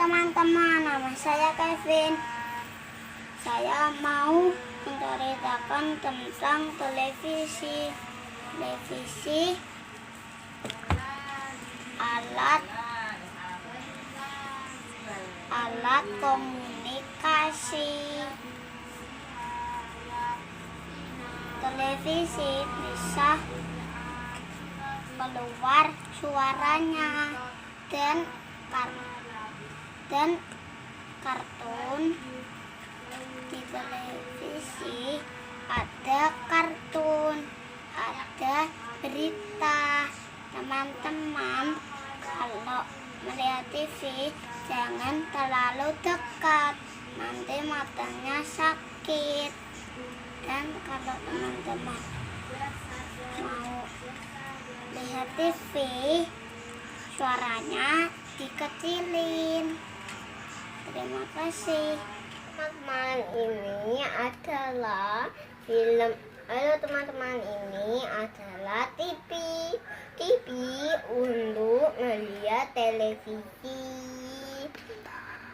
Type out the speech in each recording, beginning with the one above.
teman-teman, nama saya Kevin. Saya mau menceritakan tentang televisi. Televisi alat komunikasi. Televisi bisa keluar suaranya dan kartun. Di televisi ada kartun, ada berita. Teman-teman, kalau melihat TV jangan terlalu dekat, nanti matanya sakit. Dan kalau teman-teman mau lihat TV, suaranya dikecilin. Terima kasih. Teman-teman, ini adalah film. Halo teman-teman, ini adalah TV. TV untuk melihat televisi,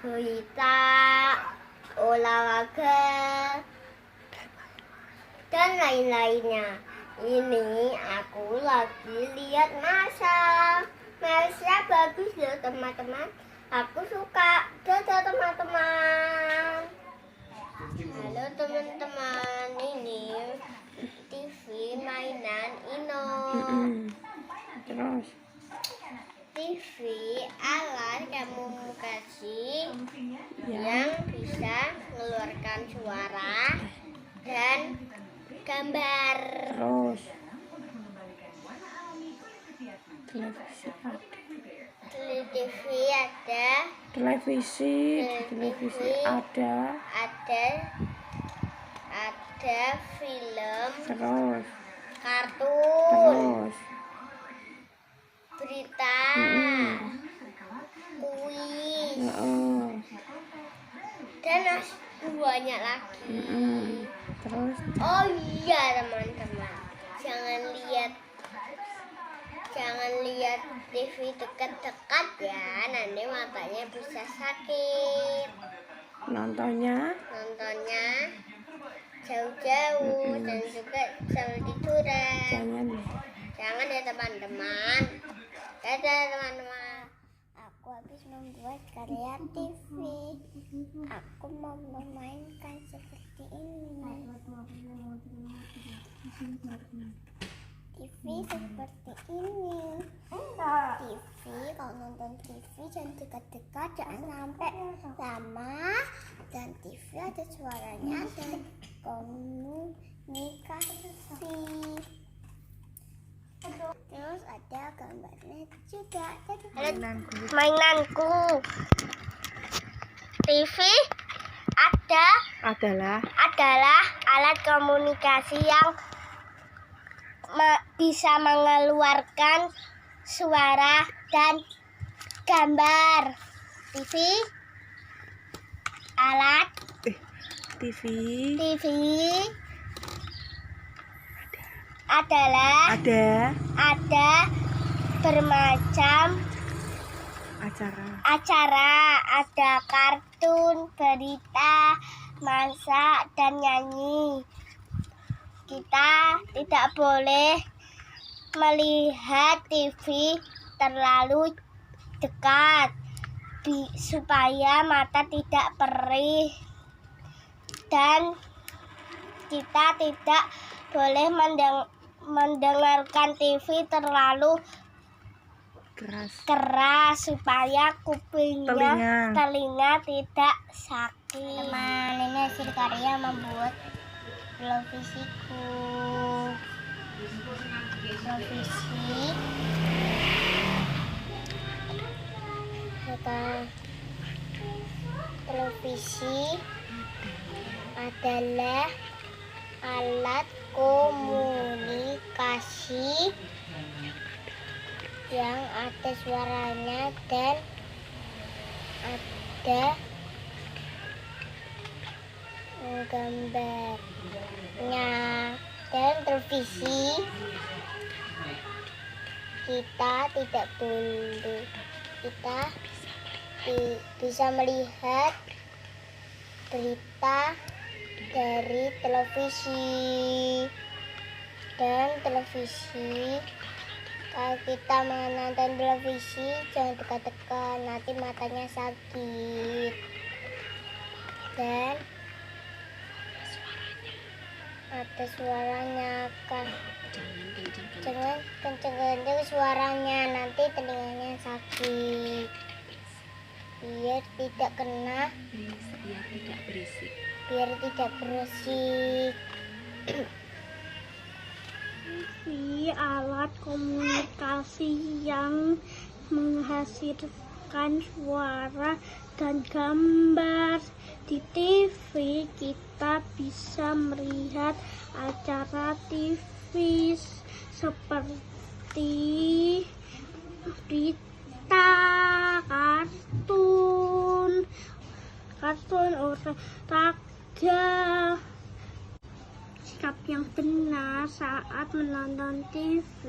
berita, olahraga, dan lain-lainnya. Ini aku lagi lihat Masa bagus loh teman-teman. Aku suka. Dadah teman-teman. Halo teman-teman, ini TV mainan Ino. Terus TV alat komunikasi yang bisa mengeluarkan suara dan gambar. Terus televisi ada. Televisi ada. Ada film. Terus Kartun. Berita. Kuis. Dan banyak lagi. Terus Oh iya teman-teman, jangan lihat TV dekat-dekat ya, nanti matanya bisa sakit. nontonnya Jauh-jauh dan juga sambil tiduran. Jangan ya teman-teman. Dadah teman-teman. Aku habis membuat karya TV. Aku mau memainkan seperti ini. TV seperti ini. TV, kalau nonton TV jangan dekat-dekat, jangan sampai lama. Dan TV ada suaranya dan komunikasi. Terus ada gambarnya juga. Mainanku. TV adalah alat komunikasi yang bisa mengeluarkan suara dan gambar. TV adalah ada bermacam acara, ada kartun, berita, masak, dan nyanyi. Kita tidak boleh melihat TV terlalu dekat supaya mata tidak perih, dan kita tidak boleh mendengarkan TV terlalu keras supaya telinga tidak sakit. Teman, ini hasil karya membuat televisiku. Televisi adalah alat komunikasi yang ada suaranya dan ada gambarnya. Dan televisi kita tidak boleh, kita bisa melihat berita dari televisi. Dan televisi, kalau kita menonton televisi jangan dekat-dekat, nanti matanya sakit. Dan ada suaranya kan, jangan kenceng-kenceng suaranya, nanti telinganya sakit. Biar tidak kena, biar tidak berisik. TV alat komunikasi yang menghasilkan suara dan gambar. Di TV kita bisa melihat acara TV seperti berita, kartun olahraga. Sikap yang benar saat menonton TV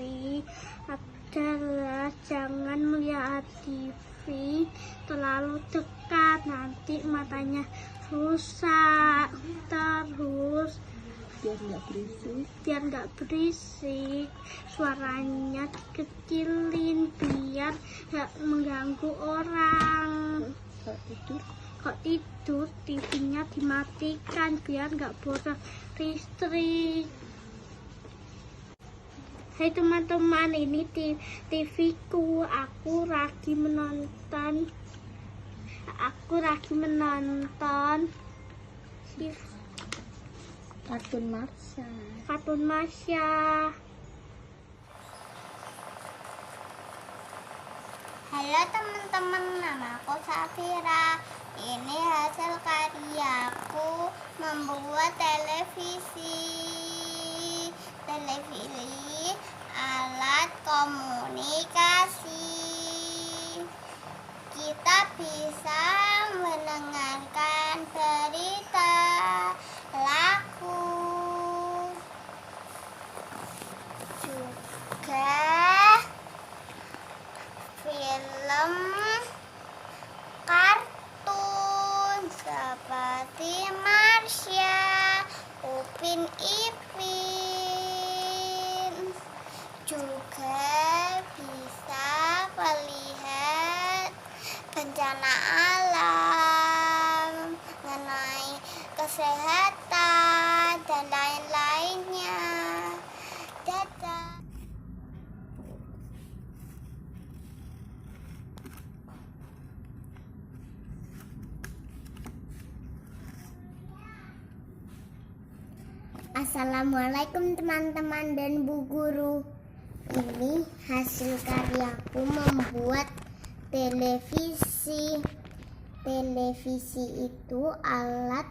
adalah jangan melihat TV terlalu dekat, nanti matanya rusak. Terus biar nggak berisik, suaranya dikecilin biar nggak mengganggu orang. Kok tidur, TV-nya dimatikan biar nggak boros listrik. Hai teman-teman, ini TV-ku. Aku lagi menonton Kartun Marsha. Halo teman-teman, namaku Safira. Ini hasil karyaku membuat televisi alat komunikasi. Kita bisa mendengarkan berita, lagu, juga film, kartun seperti Marsha, Upin Ipin. Juga bisa melihat bencana alam, mengenai kesehatan dan lain-lainnya. Dadah. Assalamualaikum teman-teman dan Bu Guru. Ini hasil karyaku membuat televisi. Televisi itu alat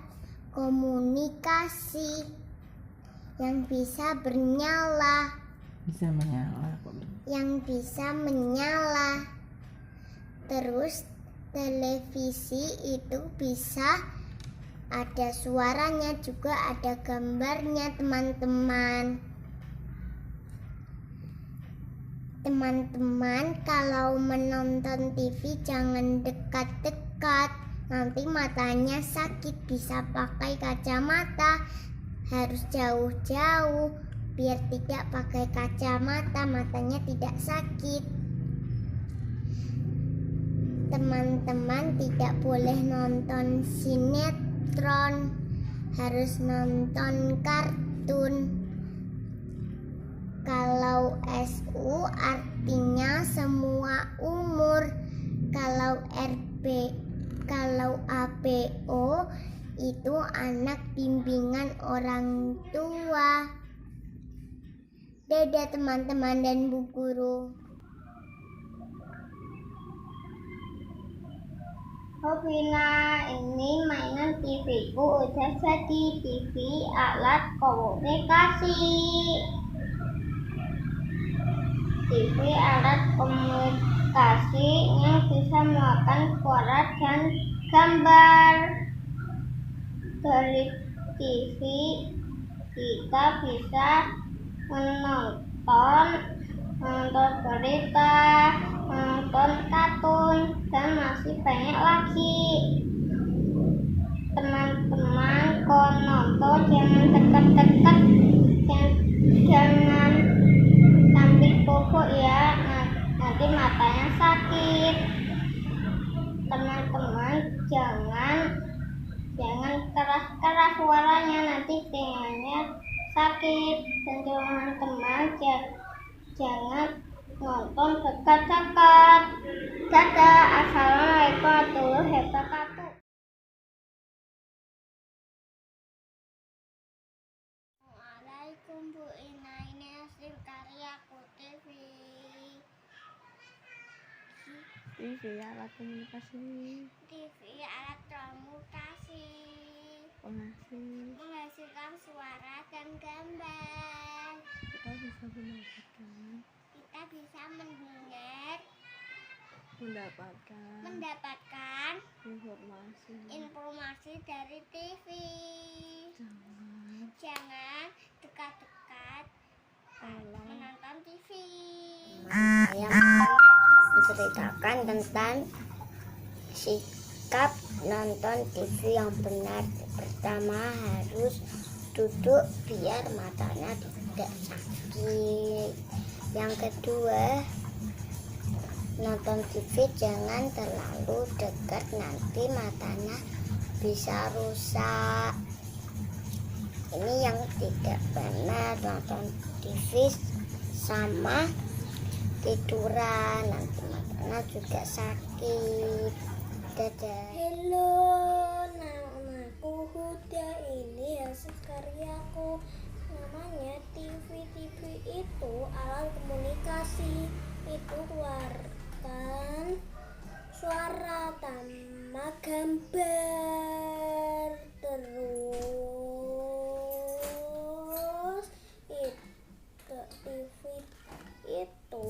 komunikasi yang bisa bernyala. Yang bisa menyala. Terus televisi itu bisa ada suaranya, juga ada gambarnya, teman-teman. Teman-teman, kalau menonton TV jangan dekat-dekat, nanti matanya sakit. Bisa pakai kacamata, harus jauh-jauh biar tidak pakai kacamata, matanya tidak sakit. Teman-teman tidak boleh nonton sinetron, harus nonton kartun. Kalau SU artinya semua umur. Kalau ABO itu anak bimbingan orang tua. Dadah teman-teman dan Bu Guru. Vina, ini mainan TV-ku udah jadi. TV alat komunikasi. TV alat komunikasi yang bisa melakukan suara dan gambar. Dari TV kita bisa menonton berita, nonton kartun, dan masih banyak lagi. Teman-teman, kalau nonton jangan dekat-dekat, jangan sambil pupuk ya, nanti matanya sakit. Teman-teman, jangan keras-keras suaranya, nanti telinganya sakit. Dan teman-teman jangan nonton dekat-dekat. Dadah, assalamualaikum warahmatullahi wabarakatuh. Assalamualaikum Bu Ina, ini hasil karyaku TV. TV alat komunikasi TV alat komunikasi menghasilkan suara dan gambar. kita bisa mendapatkan informasi dari TV. Jangan dekat-dekat menonton TV. Saya menceritakan tentang sikap nonton TV yang benar. Pertama, harus duduk biar matanya tidak sakit. Yang kedua, nonton TV jangan terlalu dekat, nanti matanya bisa rusak. Ini yang tidak benar, nonton TV sama tiduran, nanti matanya juga sakit. Dadah. Halo, namaku Huda, ini hasil karyaku. Namanya TV. TV itu alat komunikasi, itu keluarkan suara tambah gambar. Terus itu TV itu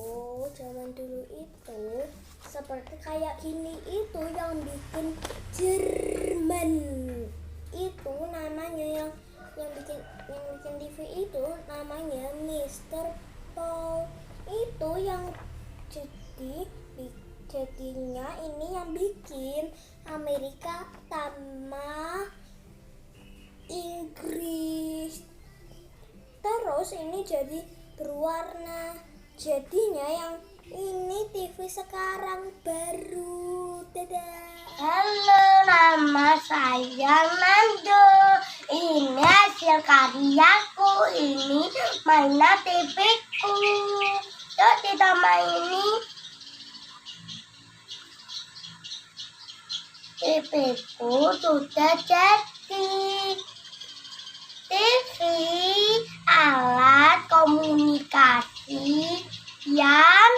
zaman dulu itu seperti kayak gini, itu yang bikin Jerman. Itu namanya yang bikin TV itu namanya Mr. Paul. Itu yang jadinya ini yang bikin Amerika sama Inggris. Terus ini jadi berwarna. Jadinya yang ini TV sekarang baru. Dadah. Halo, nama saya Nando. Ini hasil karyaku. Ini mainan TV-ku. Yuk kita maini. TV-ku sudah jadi. TV alat komunikasi yang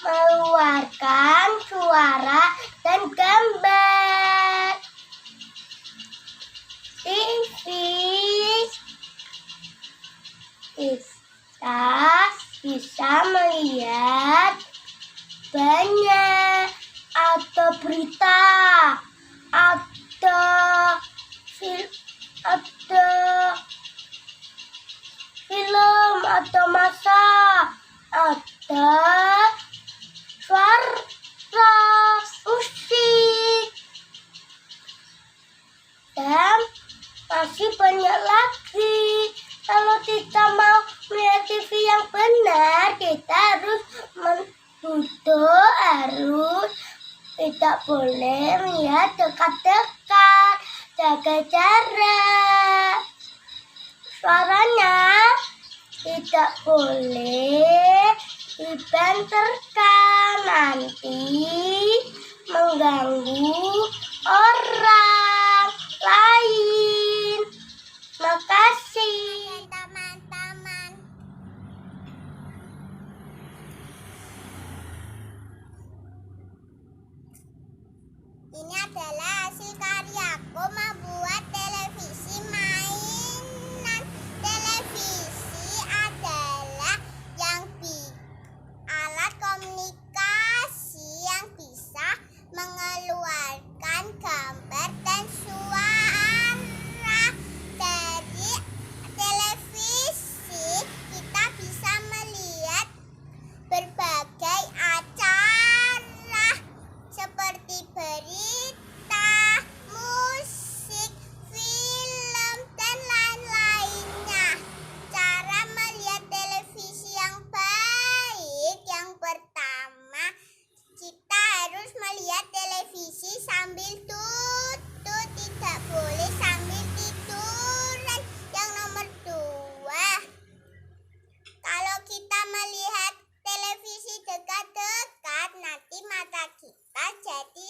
mengeluarkan suara dan gambar. TV bisa melihat banyak, atau berita, atau film, atau masak, atau suara musik, dan masih banyak lagi. Kalau kita mau melihat TV yang benar, kita harus duduk, harus tidak boleh melihat dekat-dekat, jaga jarak. Suaranya tidak boleh dibenturkan, nanti mengganggu orang lain. Makasih teman-teman. Ini adalah hasil karyaku membuat televisi mainan. Televisi adalah alat komunikasi yang bisa mengeluarkan gambar dan suara. Dari televisi kita bisa melihat berbagai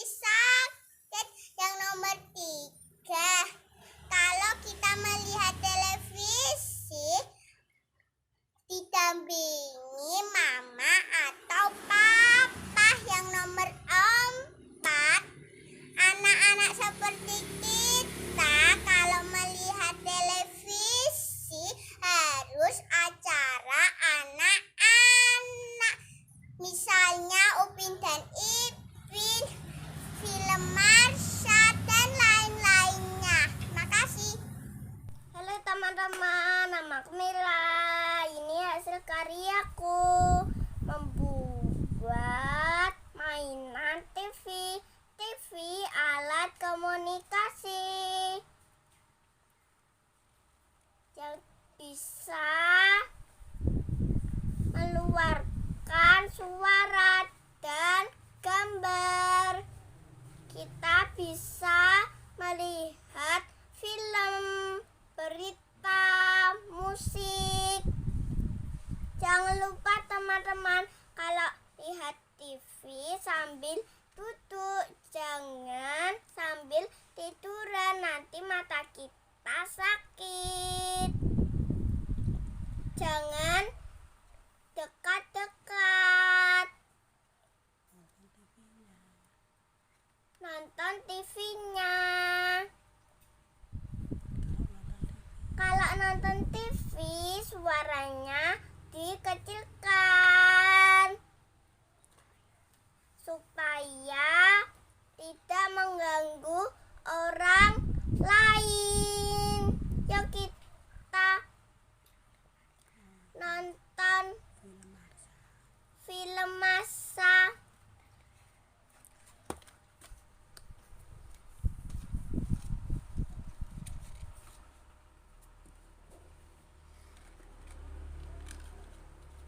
sakit. Yang nomor 3, kalau kita melihat televisi didampingi mama atau papa. Yang nomor 4, anak-anak seperti kita kalau melihat televisi harus acara anak-anak. Misalnya Upin dan Ipin, film Marsha, dan lain-lainnya. Makasih. Halo teman-teman, namaku Mila. Ini hasil karyaku membuat mainan TV alat komunikasi yang bisa mengeluarkan suara dan gambar. Kita bisa melihat film, berita, musik. Jangan lupa teman-teman, kalau lihat TV sambil duduk, jangan sambil tiduran, nanti mata kita sakit. Jangan dekat-dekat nonton TV-nya. Kalau nonton TV, suaranya dikecilkan supaya tidak mengganggu orang lain. Yuk kita nonton film Marsha.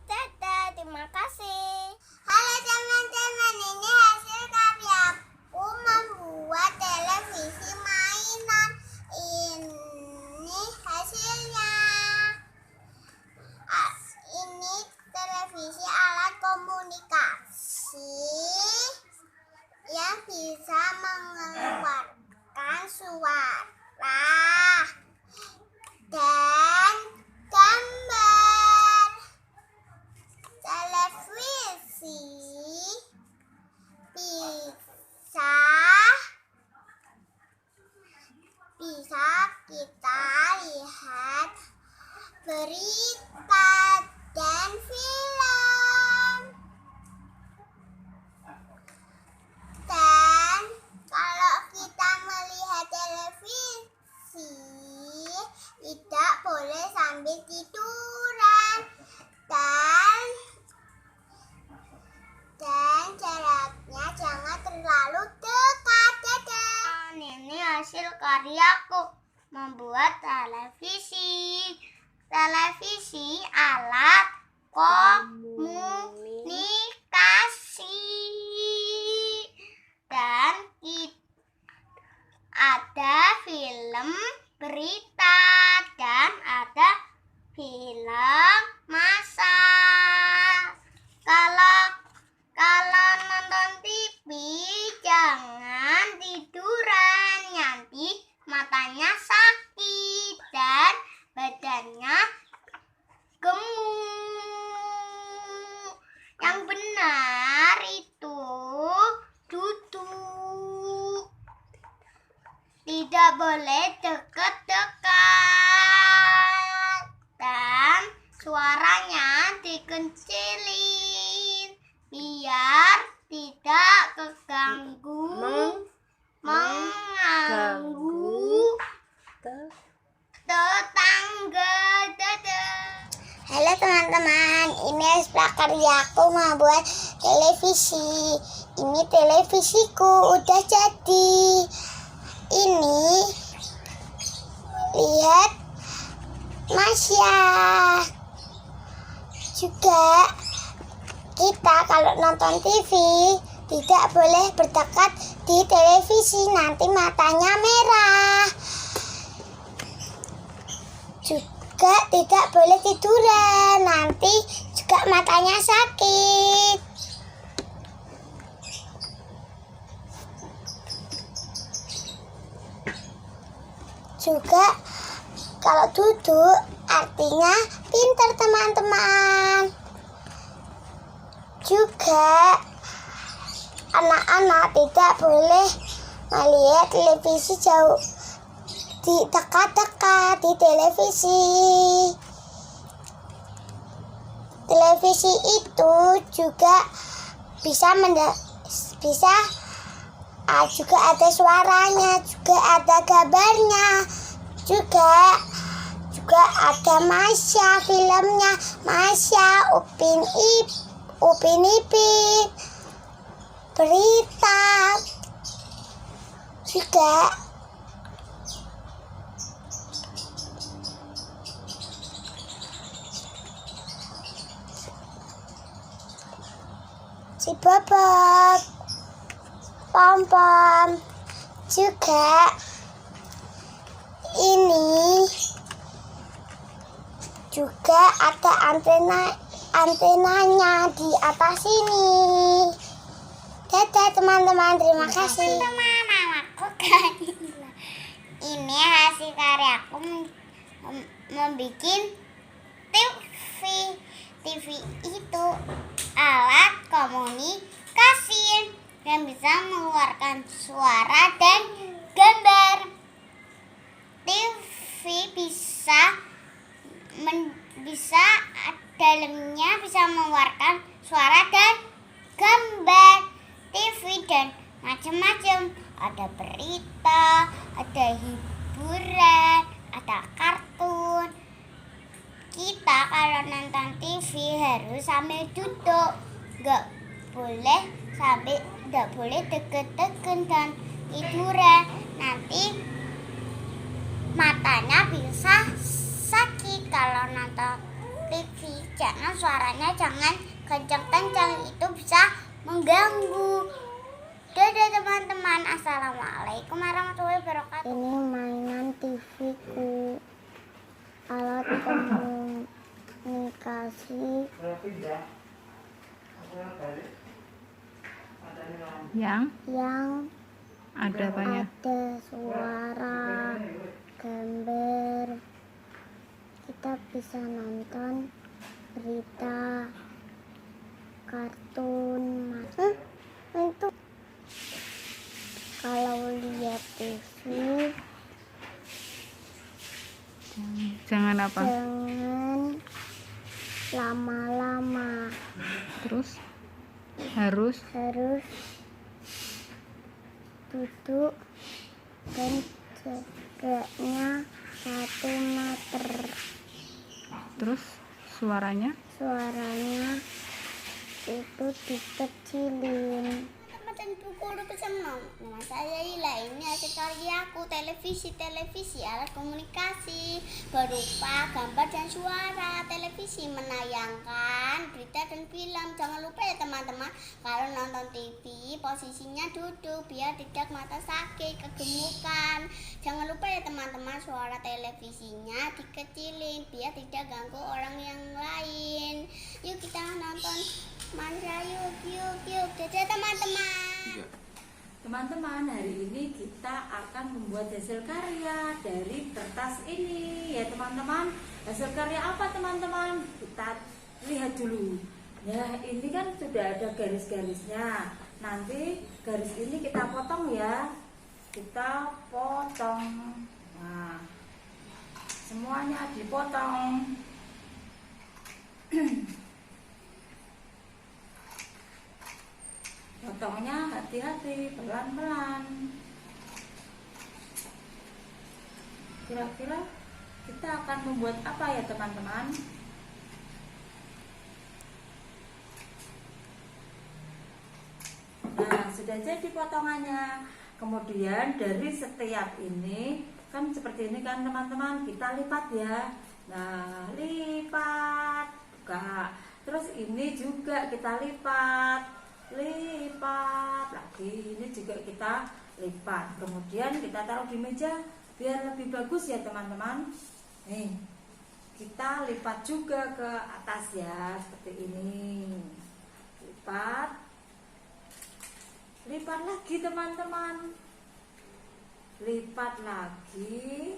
Dadah, terima kasih. Halo teman-teman, ini hasil karyaku membuat televisi mainan. Ini hasilnya. Ini televisi alat komunikasi yang bisa mengeluarkan suara dan gambar. Televisi bisa kita lihat berita dan film. Dan kalau kita melihat televisi, tidak boleh sambil tiduran. Dan jaraknya jangan terlalu dekat. Dadah. Ini hasil karyaku membuat televisi alat komunikasi. Dan ada film berita dan ada film masak. Kalau nonton TV jangan tiduran, nanti matanya sakit dan badannya gemuk. Yang benar itu duduk, tidak boleh dekat-dekat, dan suaranya dikecilin biar tidak mengganggu tetangga. Dadah. Halo teman-teman, ini hasil karyaku membuat televisi. Ini televisiku udah jadi. Ini lihat Marsha. Juga kita kalau nonton TV tidak boleh berdekat di televisi, nanti matanya merah. Juga tidak boleh tiduran, nanti juga matanya sakit. juga kalau duduk artinya pintar teman-teman. Juga anak-anak tidak boleh melihat televisi jauh, di dekat-dekat di televisi. Televisi itu juga bisa juga ada suaranya, juga ada gambarnya, juga ada Masya filmnya, Masya, Upin Ipin, berita juga. Si Bobob, Pom-Pom, juga ini juga ada antenanya di atas sini. Dadah teman-teman, terima kasih. Teman-teman, aku ini hasil karyaku membuat TV itu alat komunikasi yang bisa mengeluarkan suara dan gambar. TV bisa dalamnya bisa mengeluarkan suara dan gambar. TV dan macam-macam, ada berita, ada hiburan, ada kartun. Kita kalau nonton TV harus sambil duduk, nggak boleh deket-deket dan tiduran, nanti matanya bisa sakit. Kalau nonton TV jangan suaranya jangan kencang-kencang, itu bisa mengganggu. Dadah teman-teman, assalamualaikum warahmatullahi wabarakatuh. Ini mainan TV ku, alat komunikasi yang ada apanya? Ada suara, gambar. Kita bisa nonton berita, kartun. Itu kalau lihat TV Jangan apa? jangan lama-lama, Terus harus duduk dan jaraknya 1 meter. Terus suaranya itu dikecilin. Dan buku bersama nama saya Ila. Ini hasil karyaku, televisi alat komunikasi berupa gambar dan suara. Televisi menayangkan berita dan film. Jangan lupa ya teman-teman, kalau nonton TV posisinya duduk biar tidak mata sakit, kegemukan. Jangan lupa ya teman-teman, suara televisinya dikecilin biar tidak ganggu orang yang lain. Yuk kita nonton Mantra, yuk. Dadah teman-teman. Teman-teman, hari ini kita akan membuat hasil karya dari kertas ini ya teman-teman. Hasil karya apa teman-teman? Kita lihat dulu. Ya, ini kan sudah ada garis-garisnya. Nanti garis ini kita potong ya. Kita potong. Nah, semuanya dipotong. Potongnya hati-hati, pelan-pelan. Kira-kira kita akan membuat apa ya teman-teman? Nah, sudah jadi potongannya. Kemudian dari setiap ini, kan seperti ini kan teman-teman, kita lipat ya. Nah, lipat, buka. Terus ini juga kita lipat lagi, ini juga kita lipat, kemudian kita taruh di meja biar lebih bagus ya teman-teman. Nih, kita lipat juga ke atas ya, seperti ini. Lipat lagi teman-teman. lipat lagi.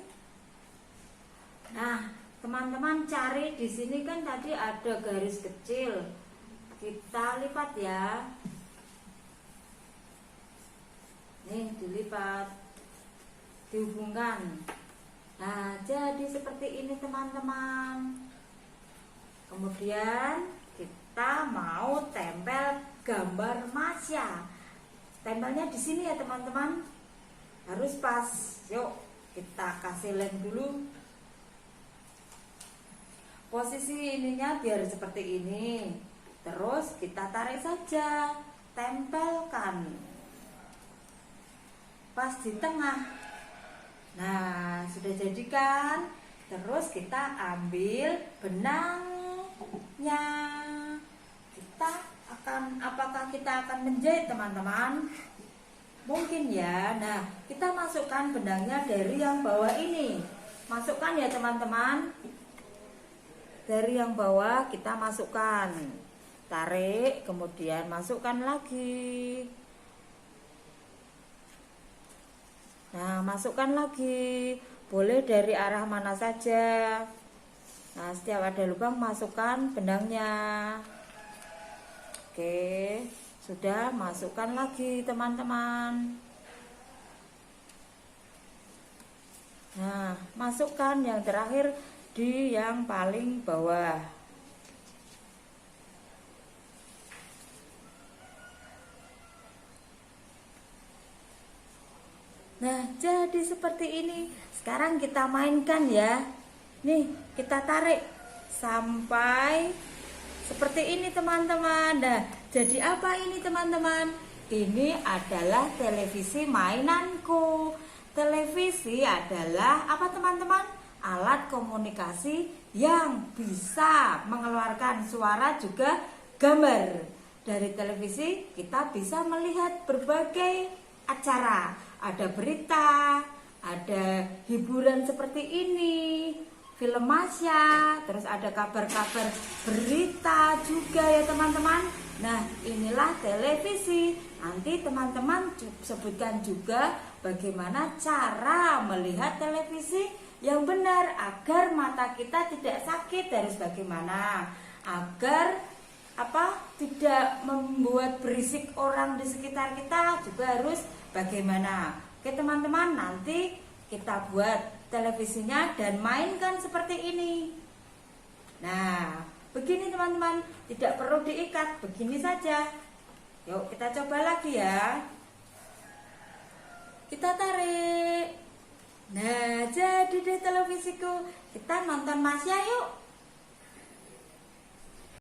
Nah, teman-teman cari di sini kan tadi ada garis kecil. Kita lipat ya. Nih, dilipat. Dihubungkan. Nah, jadi seperti ini teman-teman. Kemudian kita mau tempel gambar Masya. Tempelnya di sini ya teman-teman. Harus pas. Yuk, kita kasih lem dulu. Posisi ininya biar seperti ini. Terus kita tarik saja. Tempelkan. Pas di tengah. Nah, sudah jadi kan? Terus kita ambil benangnya. Apakah kita akan menjahit teman-teman? Mungkin ya. Nah, kita masukkan benangnya dari yang bawah ini. Masukkan ya teman-teman. Dari yang bawah kita masukkan. Tarik, kemudian masukkan lagi. Nah, masukkan lagi. Boleh dari arah mana saja. Nah, setiap ada lubang masukkan benangnya. Oke, sudah, masukkan lagi teman-teman. Nah, masukkan yang terakhir di yang paling bawah. Nah, jadi seperti ini. Sekarang kita mainkan ya. Nih, kita tarik sampai seperti ini teman-teman. Nah, jadi apa ini teman-teman? Ini adalah televisi mainanku. Televisi adalah apa teman-teman? Alat komunikasi yang bisa mengeluarkan suara juga gambar. Dari televisi kita bisa melihat berbagai acara. Ada berita, ada hiburan seperti ini, film Masya, terus ada kabar-kabar berita juga ya teman-teman. Nah, inilah televisi. Nanti teman-teman sebutkan juga bagaimana cara melihat televisi yang benar agar mata kita tidak sakit. Harus bagaimana agar tidak membuat berisik orang di sekitar kita, juga harus bagaimana. Oke teman-teman, nanti kita buat televisinya dan mainkan seperti ini. Nah, begini teman-teman, tidak perlu diikat, begini saja. Yuk kita coba lagi ya. Kita tarik. Nah, jadi deh televisiku. Kita nonton Masya yuk.